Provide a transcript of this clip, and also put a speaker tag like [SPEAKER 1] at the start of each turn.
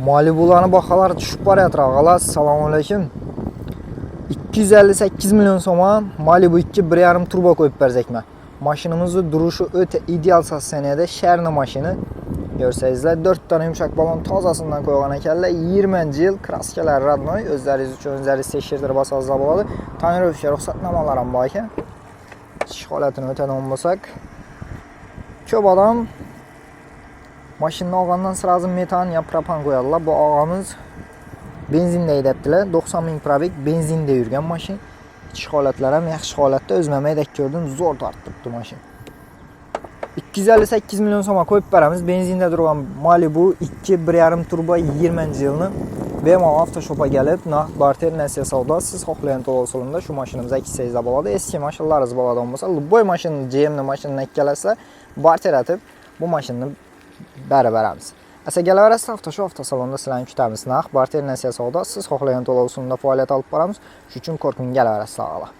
[SPEAKER 1] Malibularning baholari tushib boryapti, og'alar. Assalomu alaykum. 258 million so'mga Malibu 2 1.5 turbo qo'yib berzakman. Mashinamizning durishi o'ta ideal sosteniyada, sharni mashina. Ko'rsangizlar, 4 ta yumshoq balon tozasidan qo'ygan ekanlar. 20-yil kraskalar radnoy, o'zlaringiz uchun o'zlaringiz tekshirtirib olsangiz bo'ladi. Tonirovka ruxsatnomalar ham bor ekan. Ish holatini o'tadan bo'lsak, ko'p odam mashinani olgandan sразу metan yo propan qo'yadilar. Bu og'amiz benzinda haydabdilar. 90 ming probeg benzinda yurgan mashina. Ichki holatlar ham yaxshi holatda, o'zim haydab ko'rdim, zo'r tortibdi mashina. 258 million so'mga qo'yib beramiz. Benzinda turgan Malibu 2 1.5 turbo 20-yilni bemalol avtoshopga kelib, naqd barter nasiya savdo siz xohlagan to'lov usulida shu mashinamizga kelsangiz bo'ladi. Eski mashinalaringiz bo'ladigan bo'lsa, любой mashina, GM'ni mashinani kelasa, barter atib bu mashinani berib beramiz. Asa kelaverasiz, avtoshop avtosalonda sizlarni kutamiz. Naqd barter nasiya savdo siz xohlagan to'lov usulida faoliyat olib boramiz. Shuning uchun qo'rqmang, kelaverasiz, og'alar.